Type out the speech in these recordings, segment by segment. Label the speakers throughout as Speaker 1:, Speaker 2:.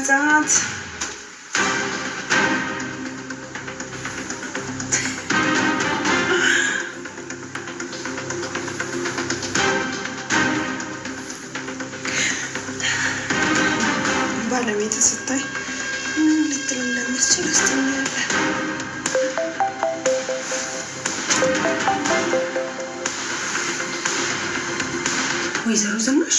Speaker 1: መጣት ባለቤት ስታይ ልትል እንደምትችል አስተኛለ ወይዘሮ ዝናሽ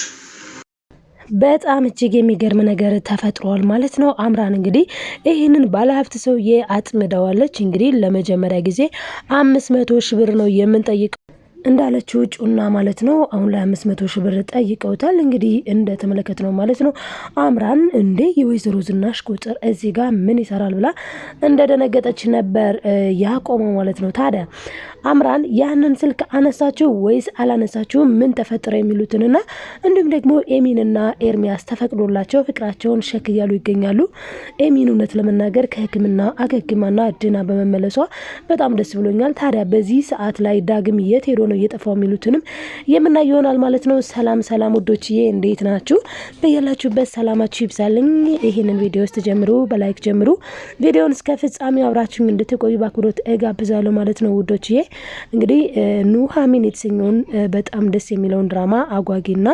Speaker 2: በጣም እጅግ የሚገርም ነገር ተፈጥሯል ማለት ነው። አምራን እንግዲህ ይህንን ባለሀብት ሰውዬ አጥምደዋለች። እንግዲህ ለመጀመሪያ ጊዜ 500 ሺህ ብር ነው የምንጠይቀው እንዳለችው ጩና ማለት ነው። አሁን ላይ 500 ሺህ ብር ጠይቀውታል። እንግዲህ እንደተመለከትነው ማለት ነው አምራን እንዴ የወይዘሮ ዝናሽ ቁጥር እዚህ ጋር ምን ይሰራል ብላ እንደደነገጠች ነበር ያቆመው ማለት ነው። ታዲያ አምራን ያንን ስልክ አነሳችው ወይስ አላነሳችው ምን ተፈጠረ የሚሉትንና እንዲሁም ደግሞ ኤሚንና ኤርሚያስ ተፈቅዶላቸው ፍቅራቸውን ሸክ እያሉ ይገኛሉ። ኤሚን እውነት ለመናገር ከሕክምና አገግማና ድና በመመለሷ በጣም ደስ ብሎኛል። ታዲያ በዚህ ሰዓት ላይ ዳግም የት ሄዶ ነው እየጠፋው የሚሉትንም የምናይ ይሆናል ማለት ነው። ሰላም ሰላም ውዶችዬ እንዴት ናችሁ? በያላችሁበት ሰላማችሁ ይብዛልኝ። ይሄንን ቪዲዮ ውስጥ ጀምሩ፣ በላይክ ጀምሩ። ቪዲዮውን እስከ ፍጻሜው አብራችሁኝ እንድትቆዩ በአክብሮት እጋብዛለሁ ማለት ነው ውዶችዬ። እንግዲህ ኑሃሚን የተሰኘውን በጣም ደስ የሚለውን ድራማ አጓጊና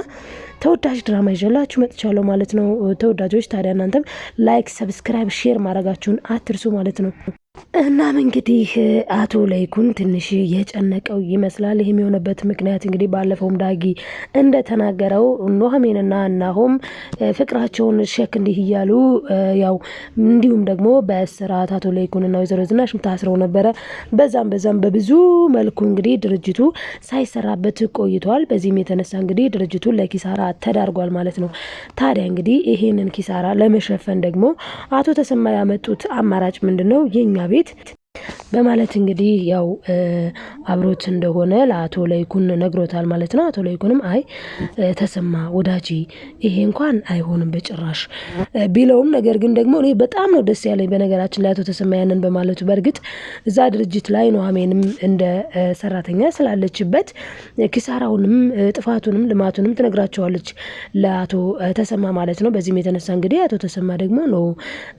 Speaker 2: ተወዳጅ ድራማ ይዤላችሁ መጥቻለሁ ማለት ነው ተወዳጆች። ታዲያ እናንተም ላይክ፣ ሰብስክራይብ፣ ሼር ማድረጋችሁን አትርሱ ማለት ነው። እናም እንግዲህ አቶ ለይኩን ትንሽ የጨነቀው ይመስላል። ይህም የሆነበት ምክንያት እንግዲህ ባለፈውም ዳጊ እንደተናገረው ኑሃሚንና ናሆም ፍቅራቸውን ሸክ እንዲህ እያሉ ያው እንዲሁም ደግሞ በስርዓት አቶ ለይኩንና ወይዘሮ ዝናሽ ታስረው ነበረ። በዛም በብዙ መልኩ እንግዲህ ድርጅቱ ሳይሰራበት ቆይቷል። በዚህም የተነሳ እንግዲህ ድርጅቱ ለኪሳራ ተዳርጓል ማለት ነው። ታዲያ እንግዲህ ይሄንን ኪሳራ ለመሸፈን ደግሞ አቶ ተሰማ ያመጡት አማራጭ ምንድነው? የኛ ቤት በማለት እንግዲህ ያው አብሮት እንደሆነ ለአቶ ለይኩን ነግሮታል ማለት ነው። አቶ ለይኩንም አይ ተሰማ ወዳጄ ይሄ እንኳን አይሆንም በጭራሽ ቢለውም ነገር ግን ደግሞ እኔ በጣም ነው ደስ ያለኝ በነገራችን ላይ አቶ ተሰማ ያንን በማለቱ። በእርግጥ እዛ ድርጅት ላይ ኑሃሚንም እንደ ሰራተኛ ስላለችበት ኪሳራውንም ጥፋቱንም ልማቱንም ትነግራቸዋለች ለአቶ ተሰማ ማለት ነው። በዚህም የተነሳ እንግዲህ አቶ ተሰማ ደግሞ ነው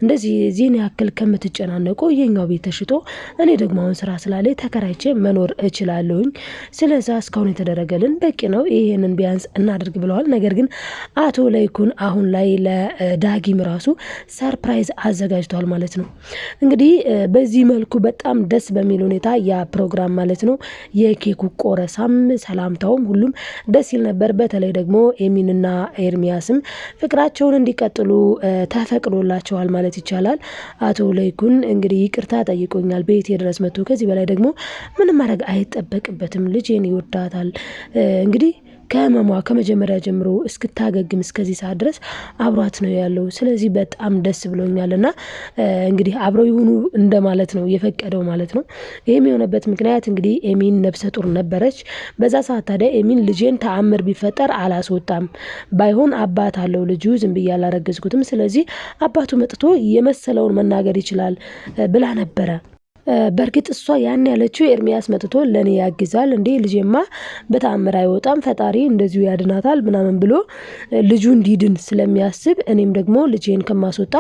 Speaker 2: እንደዚህ ዚህን ያክል ከምትጨናነቁ የኛው ቤት ተሽጦ እኔ ደግሞ አሁን ስራ ስላለኝ ተከራይቼ መኖር እችላለሁኝ። ስለዛ እስካሁን የተደረገልን በቂ ነው፣ ይሄንን ቢያንስ እናድርግ ብለዋል። ነገር ግን አቶ ለይኩን አሁን ላይ ለዳጊም ራሱ ሰርፕራይዝ አዘጋጅቷል ማለት ነው። እንግዲህ በዚህ መልኩ በጣም ደስ በሚል ሁኔታ ያ ፕሮግራም ማለት ነው የኬኩ ቆረሳም ሰላምታውም ሁሉም ደስ ይል ነበር። በተለይ ደግሞ ኤሚንና ኤርሚያስም ፍቅራቸውን እንዲቀጥሉ ተፈቅዶላቸዋል ማለት ይቻላል። አቶ ለይኩን እንግዲህ ይቅርታ ጠይቆኛል ቤቴ ድረስ መጥቶ ከዚህ በላይ ደግሞ ምንም ማድረግ አይጠበቅበትም፣ ልጄን ይወዳታል። እንግዲህ ከህመሟ ከመጀመሪያ ጀምሮ እስክታገግም እስከዚህ ሰዓት ድረስ አብሯት ነው ያለው። ስለዚህ በጣም ደስ ብሎኛልና እንግዲህ አብረው ይሁኑ እንደማለት ነው የፈቀደው ማለት ነው። ይህም የሆነበት ምክንያት እንግዲህ ኤሚን ነብሰ ጡር ነበረች በዛ ሰዓት። ታዲያ ኤሚን ልጄን ተአምር ቢፈጠር አላስወጣም፣ ባይሆን አባት አለው ልጁ ዝም ብዬ አላረገዝኩትም፣ ስለዚህ አባቱ መጥቶ የመሰለውን መናገር ይችላል ብላ ነበረ። በእርግጥ እሷ ያን ያለችው ኤርሚያስ መጥቶ ለኔ ያግዛል እንዴ ልጄማ በተአምር አይወጣም ፈጣሪ እንደዚሁ ያድናታል ምናምን ብሎ ልጁ እንዲድን ስለሚያስብ እኔም ደግሞ ልጄን ከማስወጣ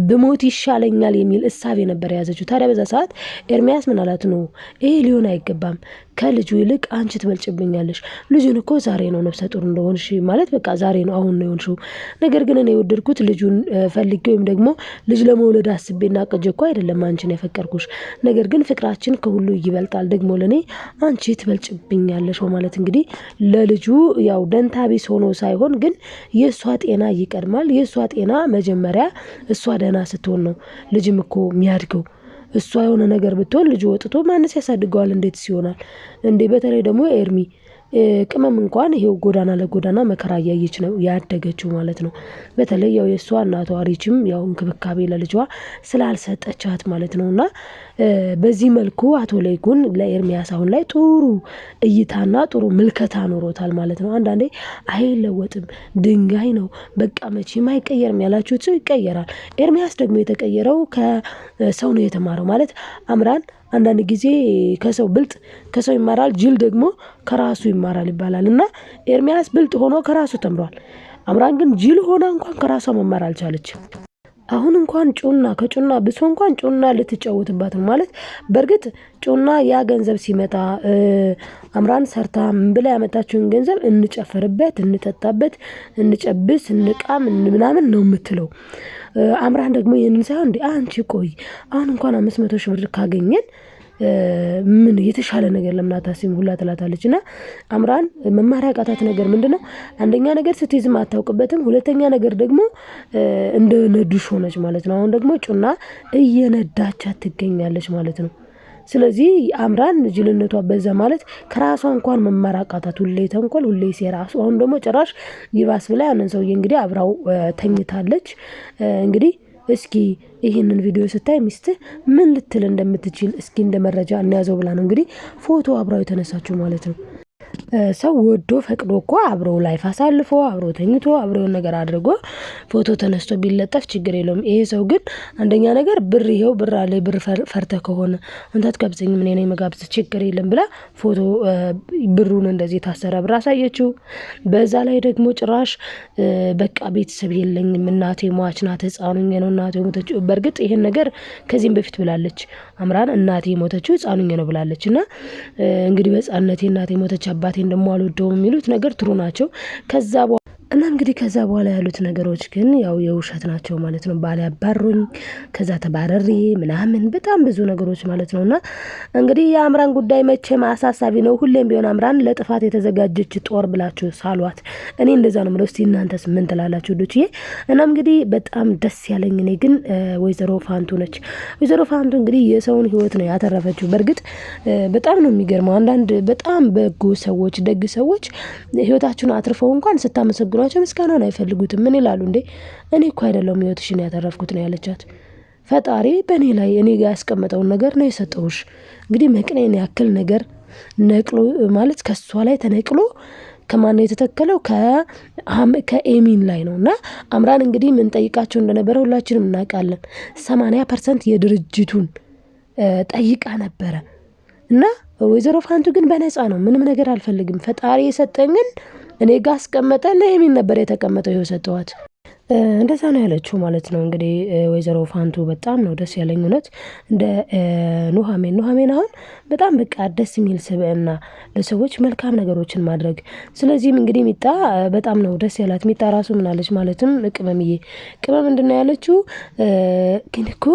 Speaker 2: ብሞት ይሻለኛል የሚል እሳቤ ነበር ያዘችው። ታዲያ በዛ ሰዓት ኤርሚያስ ምን አላት ነው ይሄ ሊሆን አይገባም፣ ከልጁ ይልቅ አንቺ ትበልጭብኛለሽ። ልጁን እኮ ዛሬ ነው ነፍሰ ጡር እንደሆንሽ ማለት በቃ ዛሬ ነው አሁን ነው የሆንሽው። ነገር ግን እኔ የወደድኩት ልጁን ፈልጌ ወይም ደግሞ ልጅ ለመውለድ አስቤና አቅጄ እኮ አይደለም አንቺን ያፈቀርኩሽ። ነገር ግን ፍቅራችን ከሁሉ ይበልጣል፣ ደግሞ ለኔ አንቺ ትበልጭብኛለሽ በማለት እንግዲህ ለልጁ ያው ደንታቢስ ሆኖ ሳይሆን ግን የሷ ጤና ይቀድማል። የሷ ጤና መጀመሪያ እሷ ደህና ስትሆን ነው ልጅም እኮ የሚያድገው። እሷ የሆነ ነገር ብትሆን ልጅ ወጥቶ ማንስ ያሳድገዋል? እንዴት ሲሆናል እንዴ? በተለይ ደግሞ ኤርሚ ቅመም እንኳን ይሄው ጎዳና ለጎዳና መከራ እያየች ነው ያደገችው ማለት ነው። በተለይ ያው የሷ እናቷ ሪችም ያው እንክብካቤ ለልጇ ስላልሰጠቻት ማለት ነውና በዚህ መልኩ አቶ ለይኩን ለኤርሚያስ አሁን ላይ ጥሩ እይታና ጥሩ ምልከታ ኖሮታል ማለት ነው። አንዳንዴ አይለወጥም ድንጋይ ነው በቃ መቼም አይቀየርም ያላችሁት ሰው ይቀየራል። ኤርሚያስ ደግሞ የተቀየረው ከሰው ነው የተማረው ማለት አምራን አንዳንድ ጊዜ ከሰው ብልጥ ከሰው ይማራል፣ ጅል ደግሞ ከራሱ ይማራል ይባላል እና ኤርሚያስ ብልጥ ሆኖ ከራሱ ተምሯል። አምራን ግን ጅል ሆና እንኳን ከራሷ መማር አልቻለችም። አሁን እንኳን ጩና ከጩና ብሶ እንኳን ጩና ልትጫወትባት ነው ማለት። በእርግጥ ጩና ያ ገንዘብ ሲመጣ አምራን ሰርታ ምን ብላ ያመጣችውን ገንዘብ እንጨፈርበት፣ እንጠጣበት፣ እንጨብስ፣ እንቃም ምናምን ነው የምትለው። አምራን ደግሞ ይህንን ሳይሆን እንዴ አንቺ ቆይ አሁን እንኳን 500 ሺህ ብር ካገኘን ምን የተሻለ ነገር ለምን አታስቢም ሁላ ትላታለች። እና አምራን መማር ያቃታት ነገር ምንድነው? አንደኛ ነገር ስትይዝም አታውቅበትም፣ ሁለተኛ ነገር ደግሞ እንደ ነዱሽ ሆነች ማለት ነው። አሁን ደግሞ ጩና እየነዳቻት ትገኛለች ማለት ነው። ስለዚህ አምራን ጅልነቷ በዛ ማለት ከራሷ እንኳን መማር አቃታት። ሁሌ ተንኮል፣ ሁሌ ሴራ። አሁን ደግሞ ጭራሽ ይባስ ብላ ያንን ሰውዬ እንግዲህ አብራው ተኝታለች። እንግዲህ እስኪ ይህንን ቪዲዮ ስታይ ሚስትህ ምን ልትል እንደምትችል እስኪ እንደ መረጃ እናያዘው ብላ ነው እንግዲህ ፎቶ አብራው የተነሳችው ማለት ነው። ሰው ወዶ ፈቅዶ እኮ አብረው ላይፍ አሳልፎ አብረው ተኝቶ አብረውን ነገር አድርጎ ፎቶ ተነስቶ ቢለጠፍ ችግር የለውም። ይሄ ሰው ግን አንደኛ ነገር ብር ይሄው ብር አለ ብር ፈርተ ከሆነ አንተ አትጋብዘኝ ምን ነኝ መጋብዝ ችግር የለም ብላ ፎቶ ብሩን እንደዚህ ታሰረ ብር አሳየችው። በዛ ላይ ደግሞ ጭራሽ በቃ ቤተሰብ የለኝም እናቴ ሟች ናት ህፃኑኝ ነው እናቴ ሞተችው። በእርግጥ ይሄን ነገር ከዚህም በፊት ብላለች አምራን እናቴ ሞተችው ህፃኑኝ ነው ብላለች። እና እንግዲህ በህፃንነቴ እናቴ ሞተች አባቴ እንደሞ አልወደውም የሚሉት ነገር ትሩ ናቸው። ከዛ እና እንግዲህ ከዛ በኋላ ያሉት ነገሮች ግን ያው የውሸት ናቸው ማለት ነው። ባል ያባሩኝ ከዛ ተባረሪ ምናምን በጣም ብዙ ነገሮች ማለት ነውና እንግዲህ የአምራን ጉዳይ መቼም አሳሳቢ ነው። ሁሌም ቢሆን አምራን ለጥፋት የተዘጋጀች ጦር ብላችሁ ሳሏት። እኔ እንደዛ ነው የምለው። እስቲ እናንተስ ምን ትላላችሁ ዶችዬ? እናም እንግዲህ በጣም ደስ ያለኝ እኔ ግን ወይዘሮ ፋንቱ ነች። ወይዘሮ ፋንቱ እንግዲህ የሰውን ህይወት ነው ያተረፈችው። በእርግጥ በጣም ነው የሚገርመው። አንዳንድ በጣም በጎ ሰዎች ደግ ሰዎች ህይወታችሁን አትርፈው እንኳን ስታመሰግኑ ምስጋናውን አይፈልጉትም። ምን ይላሉ እንዴ እኔ እኮ አይደለም ህይወትሽን ያተረፍኩት ነው ያለቻት። ፈጣሪ በእኔ ላይ እኔ ጋር ያስቀመጠውን ነገር ነው የሰጠውሽ። እንግዲህ መቅኔን ያክል ነገር ነቅሎ ማለት ከሷ ላይ ተነቅሎ ከማን ነው የተተከለው? ከኤሚን ላይ ነው። እና አምራን እንግዲህ ምን ጠይቃቸው እንደነበረ ሁላችንም እናውቃለን። 80% የድርጅቱን ጠይቃ ነበረ። እና ወይዘሮ ፋንቱ ግን በነፃ ነው ምንም ነገር አልፈልግም ፈጣሪ የሰጠኝን እኔ ጋር አስቀመጠ ለኤሚን ነበር የተቀመጠው ይኸው ሰጠዋት። እንደዛ ነው ያለችው ማለት ነው። እንግዲህ ወይዘሮ ፋንቱ በጣም ነው ደስ ያለኝ እውነት እንደ ኑሃሜን አሁን በጣም በቃ ደስ የሚል ስብዕና ለሰዎች መልካም ነገሮችን ማድረግ። ስለዚህም እንግዲህ ሚጣ በጣም ነው ደስ ያላት። ሚጣ ራሱ ምን አለች ማለትም ቅመምዬ ቅመም ምንድነው ያለችው? ግን እኮ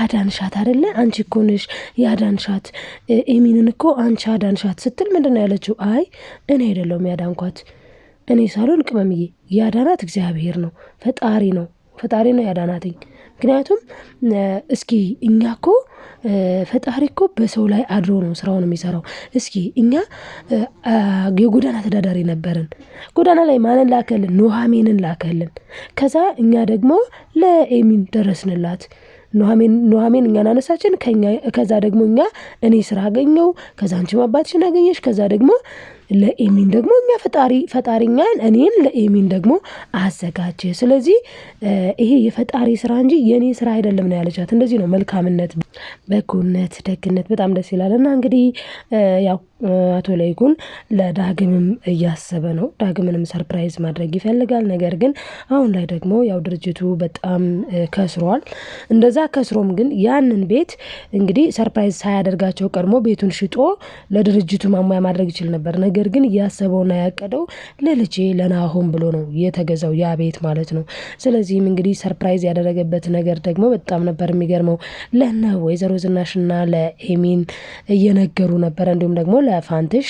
Speaker 2: አዳንሻት አይደለ አንቺ እኮ ነሽ ያዳንሻት ኤሚንን እኮ አንቺ አዳንሻት ስትል ምንድነው ያለችው? አይ እኔ አይደለሁም ያዳንኳት እኔ ሳልሆን ቅመምዬ ያዳናት እግዚአብሔር ነው ፈጣሪ ነው ያዳናትኝ። ምክንያቱም እስኪ እኛ እኮ ፈጣሪ እኮ በሰው ላይ አድሮ ነው ስራውን የሚሰራው። እስኪ እኛ የጎዳና ተዳዳሪ ነበርን። ጎዳና ላይ ማንን ላከልን? ኑሃሜንን ላከልን። ከዛ እኛ ደግሞ ለኤሚን ደረስንላት። ኑሃሜን እኛን አነሳችን። ከዛ ደግሞ እኔ ስራ አገኘው። ከዛ አንቺም አባትሽን አገኘሽ። ከዛ ደግሞ ለኤሚን ደግሞ እኛ ፈጣሪኛን እኔን ለኤሚን ደግሞ አዘጋጀ። ስለዚህ ይሄ የፈጣሪ ስራ እንጂ የኔ ስራ አይደለም ነው ያለቻት። እንደዚህ ነው መልካምነት፣ በጎነት፣ ደግነት በጣም ደስ ይላል። እና እንግዲህ ያው አቶ ለይኩን ለዳግምም እያሰበ ነው። ዳግምንም ሰርፕራይዝ ማድረግ ይፈልጋል። ነገር ግን አሁን ላይ ደግሞ ያው ድርጅቱ በጣም ከስሯል። እንደዛ ከስሮም ግን ያንን ቤት እንግዲህ ሰርፕራይዝ ሳያደርጋቸው ቀድሞ ቤቱን ሽጦ ለድርጅቱ ማሟያ ማድረግ ይችል ነበር። ነገር ግን ያሰበውና ያቀደው ለልጄ ለናሆም ብሎ ነው የተገዛው ያ ቤት ማለት ነው። ስለዚህም እንግዲህ ሰርፕራይዝ ያደረገበት ነገር ደግሞ በጣም ነበር የሚገርመው። ለነ ወይዘሮ ዝናሽና ለኤሚን እየነገሩ ነበር፣ እንዲሁም ደግሞ ለፋንትሽ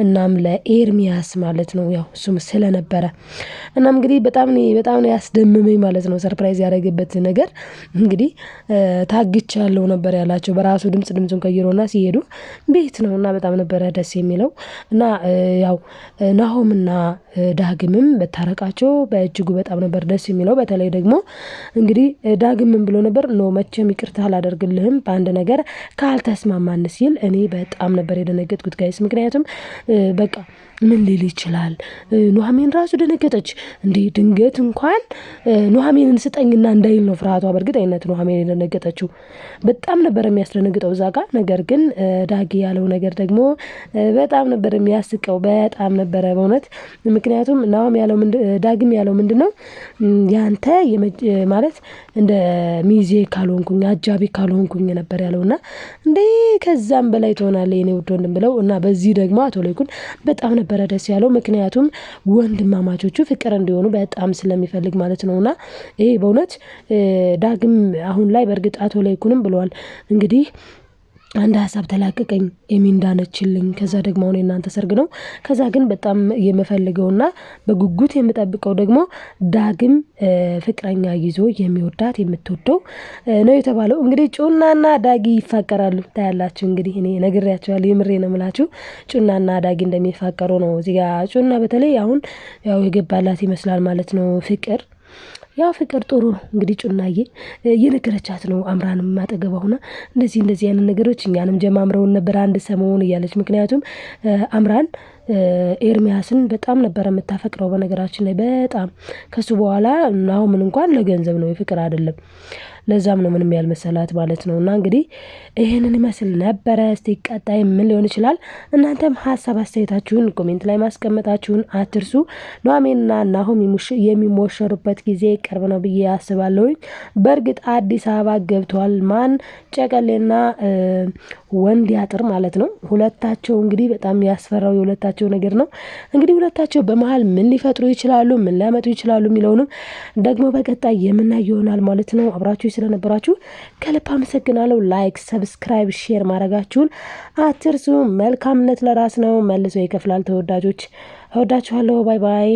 Speaker 2: እናም ለኤርሚያስ ማለት ነው። ያው እሱም ስለነበረ እናም እንግዲህ በጣም ነው ያስደምመኝ ማለት ነው። ሰርፕራይዝ ያደረገበት ነገር እንግዲህ ታግቻለሁ ነበር ያላቸው በራሱ ድምፁን ቀይሮና ሲሄዱ ቤት ነው እና በጣም ነበረ ደስ የሚለው። እና ያው ናሆምና ዳግምም በታረቃቸው በእጅጉ በጣም ነበር ደስ የሚለው። በተለይ ደግሞ እንግዲህ ዳግም ምን ብሎ ነበር? መቼም ይቅርታ አላደርግልህም በአንድ ነገር ካልተስማማን ሲል እኔ በጣም ነበር የደነገጥኩት ጋይስ። ምክንያቱም በቃ ምን ሊል ይችላል? ኑሃሜን ራሱ ደነገጠች። እንዴ ድንገት እንኳን ኑሃሜንን ስጠኝና እንዳይል ነው ፍርሃቷ። በእርግጠኝነት ኑሃሜን የደነገጠችው በጣም ነበር የሚያስደነግጠው እዛ ጋር። ነገር ግን ዳጊ ያለው ነገር ደግሞ በጣም ነበር የሚያስቀው በጣም ነበረ በእውነት። ምክንያቱም ዳግም ያለው ምንድነው ያንተ ማለት እንደ ሚዜ ካልሆንኩኝ አጃቢ ካልሆንኩኝ ነበር ያለውና እንዴ ከዛም በላይ ትሆናለህ የኔ ውድ ወንድም ብለው እና በዚህ ደግሞ አቶ ለይኩን በጣም ነበረ ደስ ያለው። ምክንያቱም ወንድማማቾቹ ፍቅር እንዲሆኑ በጣም ስለሚፈልግ ማለት ነውና ይሄ በእውነት ዳግም አሁን ላይ በእርግጥ አቶ ለይኩንም ብለዋል እንግዲህ አንድ ሀሳብ ተላቀቀኝ የሚንዳነችልኝ ከዛ ደግሞ አሁን የእናንተ ሰርግ ነው። ከዛ ግን በጣም የምፈልገውና በጉጉት የምጠብቀው ደግሞ ዳግም ፍቅረኛ ይዞ የሚወዳት የምትወደው ነው የተባለው። እንግዲህ ጩናና ዳጊ ይፋቀራሉ ታያላችሁ። እንግዲህ እኔ ነግሬያቸዋለሁ፣ የምሬ ነው የምላችሁ ጩናና ዳጊ እንደሚፋቀሩ ነው። እዚህ ጋር ጩና በተለይ አሁን ያው የገባላት ይመስላል ማለት ነው ፍቅር ያው ፍቅር ጥሩ ነው እንግዲህ ጩናዬ እየነገረቻት ነው አምራንም አጠገቧ ሆና እንደዚህ አይነት ነገሮች እኛንም ጀማምረውን ነበር አንድ ሰሞን እያለች። ምክንያቱም አምራን ኤርሚያስን በጣም ነበር የምታፈቅረው በነገራችን ላይ በጣም ከሱ በኋላ ናሆምን እንኳን ለገንዘብ ነው የፍቅር አይደለም። ለዛም ነው ምንም ያልመሰላት ማለት ነው። እና እንግዲህ ይሄንን ይመስል ነበረ። እስቲ ቀጣይ ምን ሊሆን ይችላል? እናንተም ሀሳብ አስተያየታችሁን ኮሜንት ላይ ማስቀመጣችሁን አትርሱ። ኑሐሚንና ናሆም የሚሞሸሩበት ጊዜ ቅርብ ነው ብዬ አስባለሁኝ። በእርግጥ አዲስ አበባ ገብተዋል። ማን ጨቀሌና ወንድ ያጥር ማለት ነው። ሁለታቸው እንግዲህ በጣም ያስፈራው የሁለታቸው ነገር ነው። እንግዲህ ሁለታቸው በመሃል ምን ሊፈጥሩ ይችላሉ፣ ምን ሊያመጡ ይችላሉ የሚለውንም ደግሞ በቀጣይ የምናየው ይሆናል ማለት ነው። አብራችሁ ስለነበራችሁ ከልብ አመሰግናለሁ። ላይክ፣ ሰብስክራይብ፣ ሼር ማድረጋችሁን አትርሱ። መልካምነት ለራስ ነው፣ መልሶ ይከፍላል። ተወዳጆች እወዳችኋለሁ። ባይ ባይ።